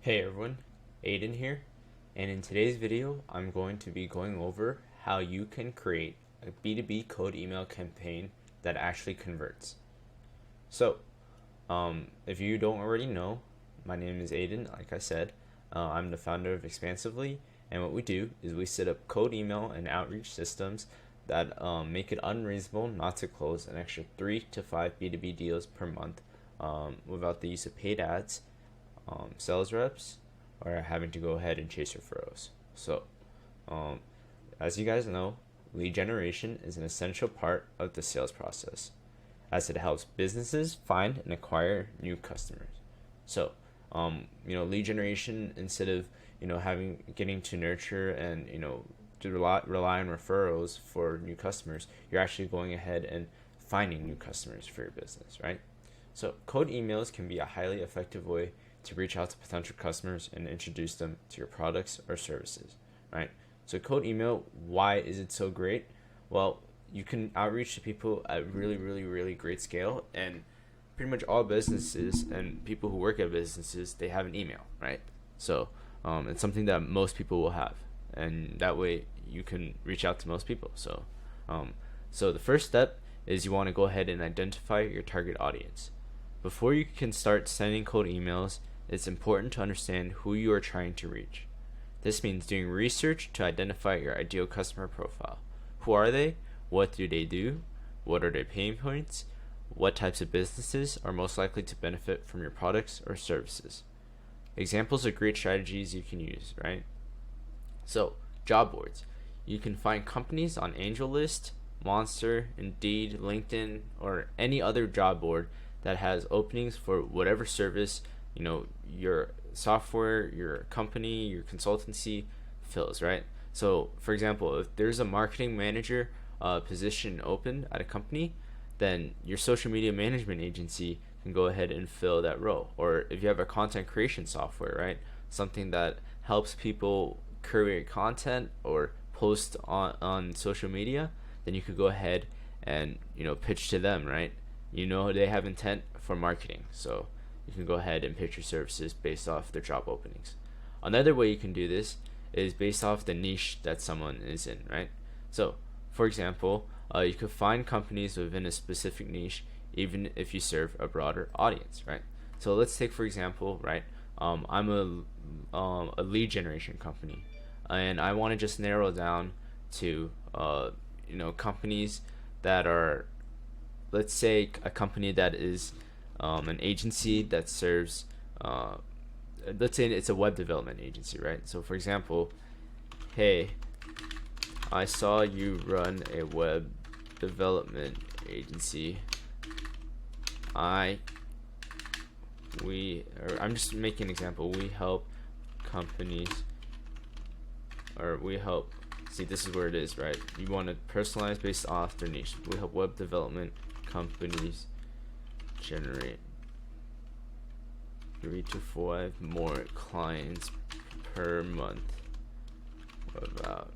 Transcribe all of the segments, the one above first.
Hey everyone, Aiden here, and in today's video I'm going to be going over how you can create a B2B code email campaign that actually converts. So, if you don't already know, my name is Aiden, like I said. I'm the founder of Expansively, and what we do is we set up cold email and outreach systems that make it unreasonable not to close an extra 3 to 5 B2B deals per month without the use of paid ads, sales reps, or having to go ahead and chase referrals. So, um, as you guys know, lead generation is an essential part of the sales process, as it helps businesses find and acquire new customers. So, lead generation, instead of getting to nurture and to rely on referrals for new customers, you're actually going ahead and finding new customers for your business, right? So, cold emails can be a highly effective way to reach out to potential customers and introduce them to your products or services, right? So cold email, why is it so great? Well, you can outreach to people at really, really, really great scale, and pretty much all businesses and people who work at businesses, they have an email, right? So it's something that most people will have, and that way you can reach out to most people. So the first step is you want to go ahead and identify your target audience. Before you can start sending cold emails, it's important to understand who you are trying to reach. This means doing research to identify your ideal customer profile. Who are they? What do they do? What are their pain points? What types of businesses are most likely to benefit from your products or services? Examples of great strategies you can use, right? So, job boards. You can find companies on AngelList, Monster, Indeed, LinkedIn, or any other job board that has openings for whatever service your software, your company, your consultancy fills, right? So for example, if there's a marketing manager position open at a company, then your social media management agency can go ahead and fill that role. Or if you have a content creation software, right, something that helps people create content or post on social media, then you could go ahead and pitch to them, right? They have intent for marketing, so you can go ahead and pitch your services based off their job openings. Another way you can do this is based off the niche that someone is in, right? So, for example, you could find companies within a specific niche, even if you serve a broader audience, right? So let's take, for example, right? I'm a lead generation company, and I want to just narrow down to companies that are, let's say, a company that is an agency that serves, let's say it's a web development agency, right? So for example, hey, I saw you run a web development agency. I'm just making an example. We help companies, or we help, see, this is where it is, right? You want to personalize based off their niche. We help web development companies generate 3 to 5 more clients per month without,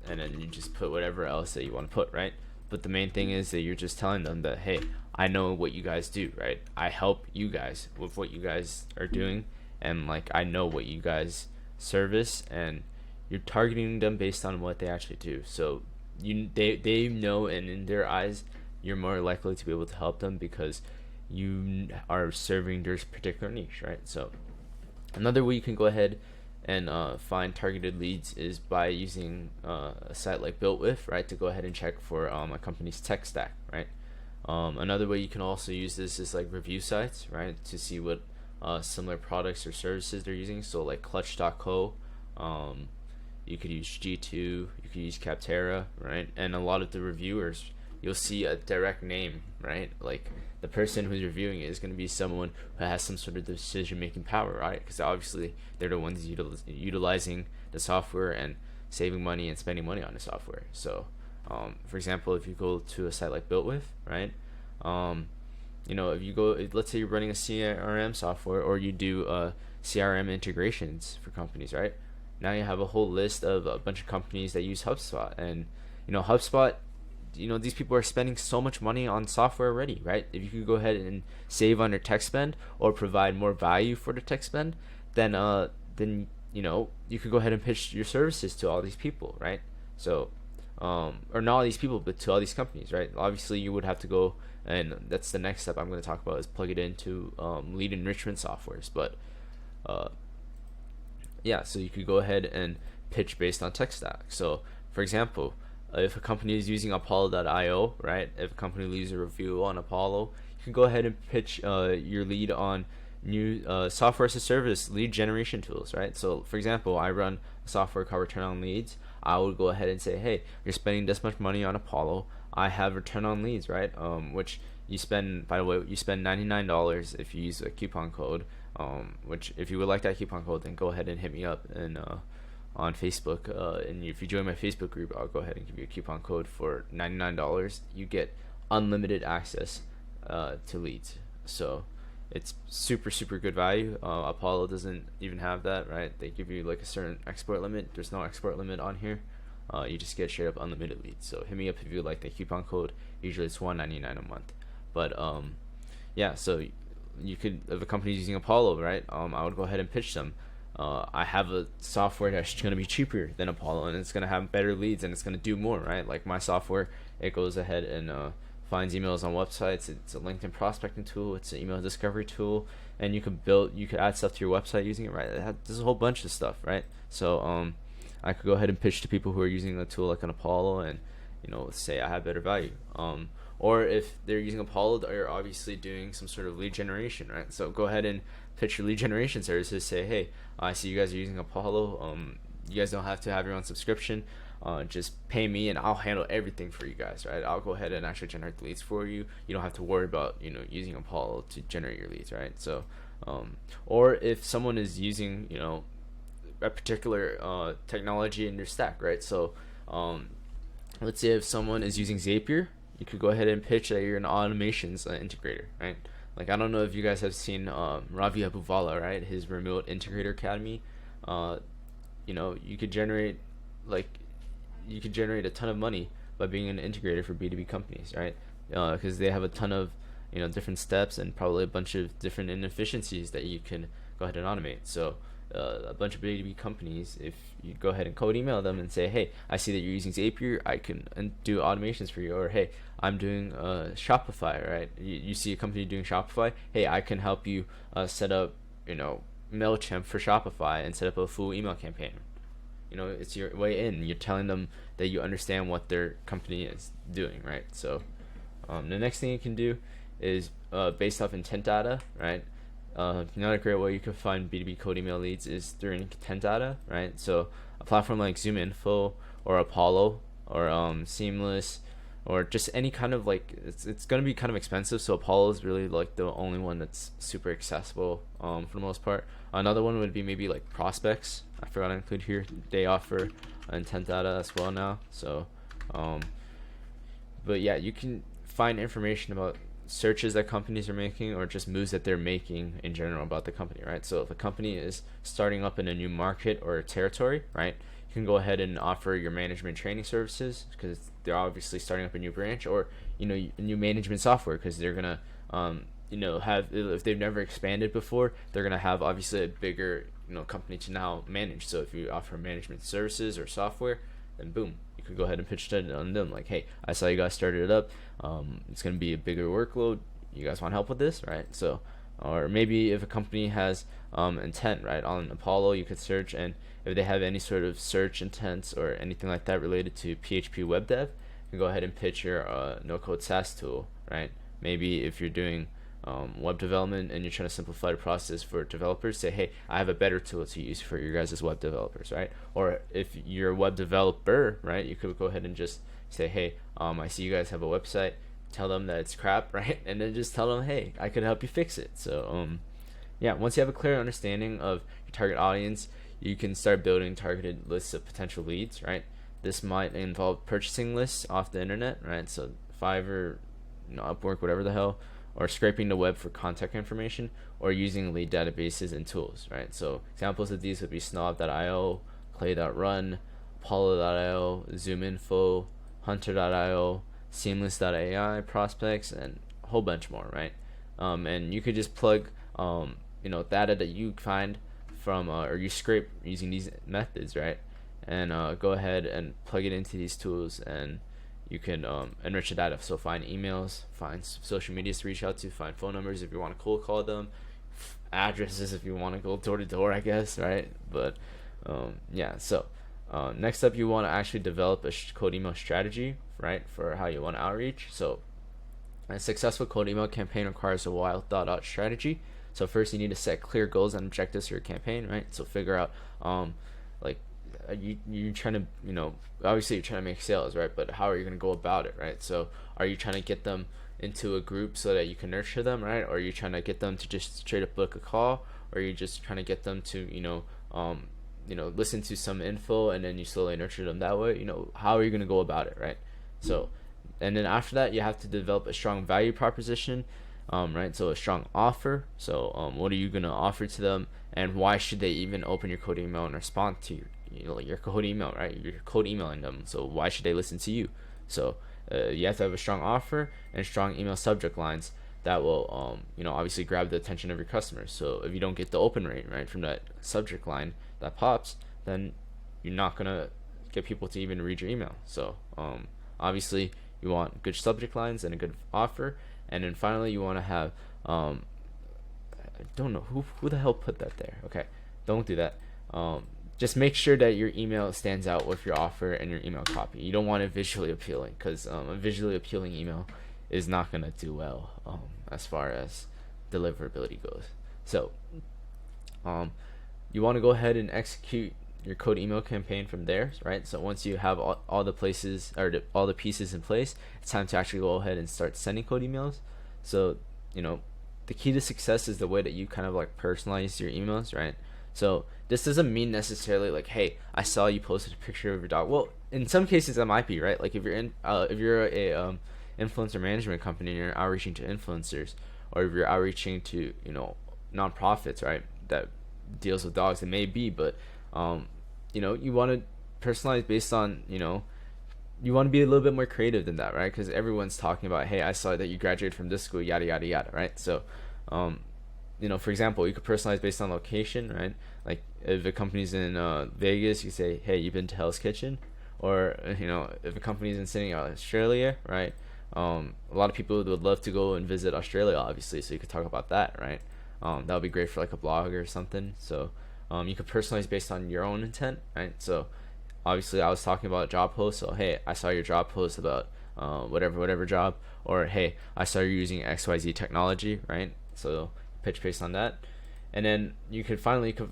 and then you just put whatever else that you want to put, right? But the main thing is that you're just telling them that, hey, I know what you guys do, right? I help you guys with what you guys are doing, and like I know what you guys service, and you're targeting them based on what they actually do. So they know, and in their eyes, you're more likely to be able to help them because you are serving their particular niche, right? So another way you can go ahead and find targeted leads is by using a site like BuiltWith, right, to go ahead and check for a company's tech stack, right? Another way you can also use this is like review sites, right, to see what similar products or services they're using. So like Clutch.co, you could use G2, you could use Capterra, right? And a lot of the reviewers, you'll see a direct name, right? Like the person who's reviewing it is going to be someone who has some sort of decision-making power, right? Because obviously they're the ones utilizing the software and saving money and spending money on the software. So, for example, if you go to a site like BuiltWith, right? If you go, let's say you're running a CRM software, or you do CRM integrations for companies, right? Now you have a whole list of a bunch of companies that use HubSpot, and HubSpot, these people are spending so much money on software already, right? If you could go ahead and save on your tech spend or provide more value for the tech spend, then you could go ahead and pitch your services to all these people, right? So or not all these people, but to all these companies, right? Obviously, you would have to go, and that's the next step I'm going to talk about, is plug it into lead enrichment softwares. But yeah, so you could go ahead and pitch based on tech stack. So for example, if a company is using Apollo.io, right? If a company leaves a review on Apollo, you can go ahead and pitch your lead on new software as a service lead generation tools, right? So for example, I run a software called Return on Leads. I would go ahead and say, hey, you're spending this much money on Apollo. I have return on leads, right? Which you spend, by the way, you spend $99 if you use a coupon code. Which if you would like that coupon code, then go ahead and hit me up and on Facebook. And if you join my Facebook group, I'll go ahead and give you a coupon code for $99. You get unlimited access to leads. So it's super good value. Apollo doesn't even have that, right? They give you like a certain export limit. There's no export limit on here. You just get straight up unlimited leads. So hit me up if you like the coupon code. Usually it's $199 a month. But yeah, so you could, if a company's using Apollo, right? I would go ahead and pitch them. I have a software that's going to be cheaper than Apollo, and it's going to have better leads, and it's going to do more, right? Like my software, it goes ahead and finds emails on websites. It's a LinkedIn prospecting tool. It's an email discovery tool, and you could add stuff to your website using it, right? There's a whole bunch of stuff, right? So I could go ahead and pitch to people who are using a tool like an Apollo, and say I have better value. Or if they're using Apollo, they're obviously doing some sort of lead generation, right? So go ahead and pitch your lead generation services. Say, hey, I see you guys are using Apollo. You guys don't have to have your own subscription. Just pay me and I'll handle everything for you guys, right? I'll go ahead and actually generate the leads for you. You don't have to worry about using Apollo to generate your leads, right? So or if someone is using a particular technology in your stack, right? So let's say if someone is using Zapier, you could go ahead and pitch that you're an automations integrator, right? Like I don't know if you guys have seen Ravi Abuvala, right? His Remote Integrator Academy. You could generate a ton of money by being an integrator for B2B companies, right? Because they have a ton of different steps and probably a bunch of different inefficiencies that you can go ahead and automate. So a bunch of B2B companies, if you go ahead and cold email them and say, hey, I see that you're using Zapier, I can do automations for you. Or hey, I'm doing Shopify, right? You see a company doing Shopify, hey, I can help you set up MailChimp for Shopify and set up a full email campaign. It's your way in. You're telling them that you understand what their company is doing, right? So the next thing you can do is based off intent data, right? Another great way you can find B2B cold email leads is through intent data, right? So a platform like ZoomInfo or Apollo or Seamless or just any kind of it's going to be kind of expensive. So Apollo is really like the only one that's super accessible for the most part. Another one would be maybe like Prospects. I forgot to include here. They offer intent data as well now. So, but yeah, you can find information about searches that companies are making or just moves that they're making in general about the company, right? So if a company is starting up in a new market or a territory, right, you can go ahead and offer your management training services because they're obviously starting up a new branch, or a new management software because they're gonna have, if they've never expanded before, they're gonna have obviously a bigger company to now manage. So if you offer management services or software, then boom, you could go ahead and pitch that on them like, hey, I saw you guys started it up. It's going to be a bigger workload. You guys want help with this, right? So, or maybe if a company has intent, right, on Apollo, you could search, and if they have any sort of search intents or anything like that related to PHP web dev, you can go ahead and pitch your no-code SaaS tool, right? Maybe if you're doing web development and you're trying to simplify the process for developers, say, hey, I have a better tool to use for your guys as web developers, right? Or if you're a web developer, right, you could go ahead and just say, hey, I see you guys have a website, tell them that it's crap, right? And then just tell them, hey, I could help you fix it. So yeah, once you have a clear understanding of your target audience, you can start building targeted lists of potential leads, right? This might involve purchasing lists off the internet, right? So Fiverr, Upwork, whatever the hell, or scraping the web for contact information, or using lead databases and tools, right? So examples of these would be Snob.io, Clay.run, Apollo.io, ZoomInfo, Hunter.io, Seamless.ai prospects, and a whole bunch more, right? And you could just plug data that you find from or you scrape using these methods, right? And go ahead and plug it into these tools, and you can enrich the data. So find emails, find social medias to reach out to, find phone numbers if you want to cold call them, addresses if you want to go door to door, I guess, right? But yeah, so next up, you want to actually develop a cold email strategy, right, for how you want to outreach. So a successful cold email campaign requires a well thought out strategy. So first, you need to set clear goals and objectives for your campaign, right? So figure out like you're trying to, obviously you're trying to make sales, right? But how are you going to go about it, right? So are you trying to get them into a group so that you can nurture them, right? Or are you trying to get them to just straight up book a call? Or are you just trying to get them to listen to some info and then you slowly nurture them that way? How are you going to go about it, right? So, and then after that, you have to develop a strong value proposition, right? So a strong offer. So what are you going to offer to them, and why should they even open your cold email and respond to your cold email, right? You're cold emailing them, so why should they listen to you? So you have to have a strong offer and strong email subject lines that will obviously grab the attention of your customers. So if you don't get the open rate, right, from that subject line that pops, then you're not gonna get people to even read your email. So obviously you want good subject lines and a good offer, and then finally you want to have I don't know who the hell put that there. Okay, don't do that. Just make sure that your email stands out with your offer and your email copy. You don't want it visually appealing, because a visually appealing email is not gonna do well as far as deliverability goes. So you want to go ahead and execute your code email campaign from there, right? So once you have all the places or all the pieces in place, it's time to actually go ahead and start sending code emails. So the key to success is the way that you kind of like personalize your emails, right? So this doesn't mean necessarily like, hey, I saw you posted a picture of your dog. Well, in some cases that might be, right? Like if you're a influencer management company and you're outreaching to influencers, or if you're outreaching to nonprofits, right, that deals with dogs, it may be, but you want to personalize based on you want to be a little bit more creative than that, right? Because everyone's talking about, hey, I saw that you graduated from this school, yada yada yada, right? So for example, you could personalize based on location, right? Like if a company's in Vegas, you say, hey, you've been to Hell's Kitchen. Or if a company's in Sydney, Australia, right? A lot of people would love to go and visit Australia, obviously, so you could talk about that, right? That would be great for like a blog or something. So you could personalize based on your own intent, right? So obviously I was talking about job posts, so hey, I saw your job post about whatever job, or hey, I saw you're using XYZ technology, right? So pitch based on that. And then you could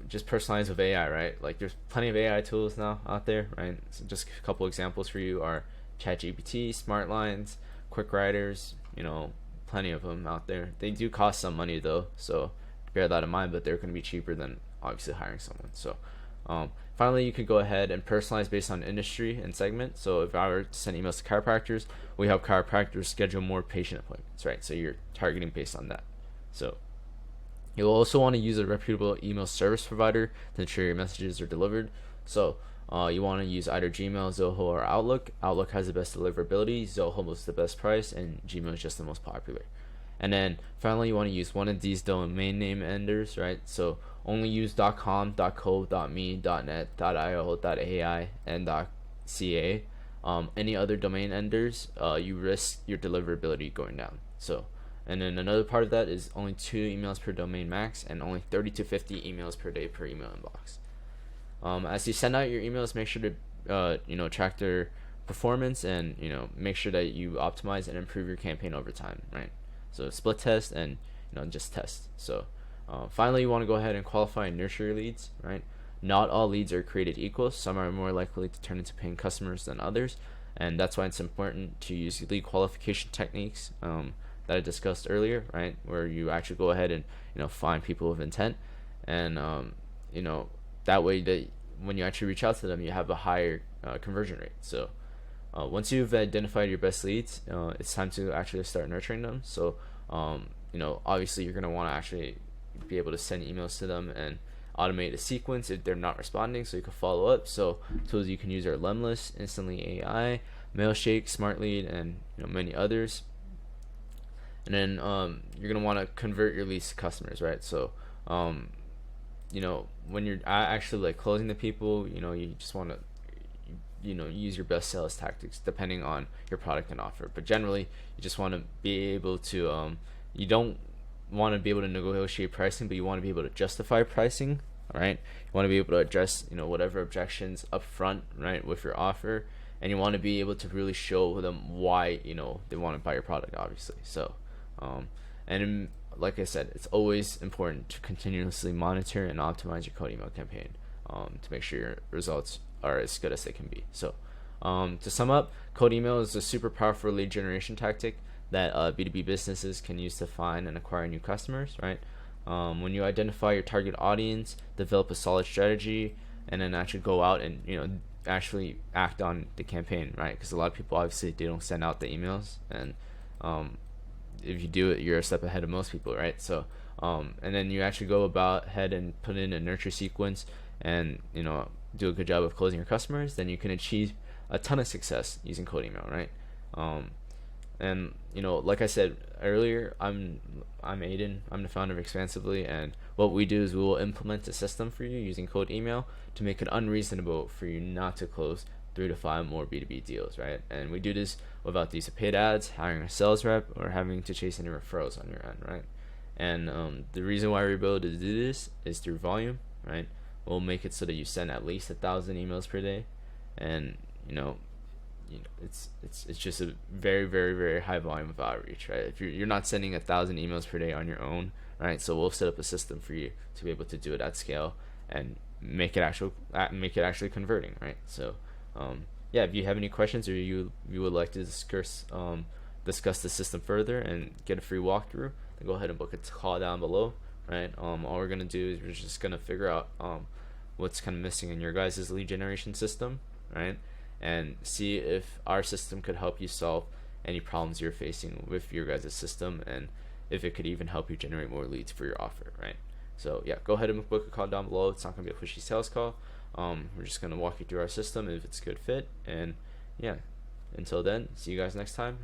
just personalize with AI, right? Like there's plenty of AI tools now out there, right? So just a couple examples for you are ChatGPT, Smart Lines, Quick Writers, plenty of them out there. They do cost some money though, so bear that in mind, but they're going to be cheaper than obviously hiring someone. So finally, you could go ahead and personalize based on industry and segment. So if I were to send emails to chiropractors, we help chiropractors schedule more patient appointments, right? So you're targeting based on that. So you'll also want to use a reputable email service provider to ensure your messages are delivered. So you want to use either Gmail, Zoho, or Outlook. Outlook has the best deliverability, Zoho is the best price, and Gmail is just the most popular. And then finally, you want to use one of these domain name enders, right? So only use .com, .co, .me, .net, .io, .ai, and .ca. Any other domain enders, you risk your deliverability going down. So, and then another part of that is only 2 emails per domain max, and only 30 to 50 emails per day per email inbox. As you send out your emails, make sure to track their performance, and make sure that you optimize and improve your campaign over time, right? So split test and just test. So finally, you want to go ahead and qualify and nurture your leads, right? Not all leads are created equal. Some are more likely to turn into paying customers than others, and that's why it's important to use lead qualification techniques that I discussed earlier, right? Where you actually go ahead and find people with intent, and that way that when you actually reach out to them, you have a higher conversion rate. So once you've identified your best leads, it's time to actually start nurturing them. So obviously you're going to want to actually be able to send emails to them and automate a sequence if they're not responding, so you can follow up. So tools you can use are Lemlist, Instantly AI, Mailshake, Smartlead, and many others. And then you're gonna want to convert your leads to customers, right? So when you're actually like closing the people, you just want to use your best sales tactics depending on your product and offer. But generally, you just want to be able to you don't want to be able to negotiate pricing, but you want to be able to justify pricing. All right, you want to be able to address whatever objections up front, right, with your offer, and you want to be able to really show them why they want to buy your product, obviously. So and like I said, it's always important to continuously monitor and optimize your cold email campaign to make sure your results are as good as they can be. So to sum up, cold email is a super powerful lead generation tactic that B2B businesses can use to find and acquire new customers, right? When you identify your target audience, develop a solid strategy, and then actually go out and actually act on the campaign, right? Because a lot of people, obviously, they don't send out the emails, and if you do it, you're a step ahead of most people, right? So and then you actually go about ahead and put in a nurture sequence and do a good job of closing your customers, then you can achieve a ton of success using cold email, right? And like I said earlier, I'm Aiden. I'm the founder of Expansively, and what we do is we will implement a system for you using cold email to make it unreasonable for you not to close 3 to 5 more B2B deals, right? And we do this without the use of paid ads, hiring a sales rep, or having to chase any referrals on your end, right? And the reason why we're able to do this is through volume, right? We'll make it so that you send at least 1,000 emails per day, and it's just a very, very, very high volume of outreach, right? If you're not sending 1,000 emails per day on your own, right? So we'll set up a system for you to be able to do it at scale and make it actually converting, right? So yeah, if you have any questions or you would like to discuss the system further and get a free walkthrough, then go ahead and book a call down below, right? All we're gonna do is we're just gonna figure out what's kind of missing in your guys' lead generation system, right? And see if our system could help you solve any problems you're facing with your guys' system, and if it could even help you generate more leads for your offer, right? So yeah, go ahead and book a call down below. It's not gonna be a pushy sales call. We're just gonna walk you through our system if it's a good fit, and yeah, until then, see you guys next time.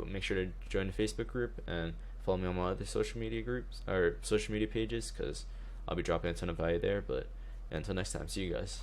Make sure to join the Facebook group and follow me on my other social media groups or social media pages, because I'll be dropping a ton of value there. But yeah, until next time, see you guys.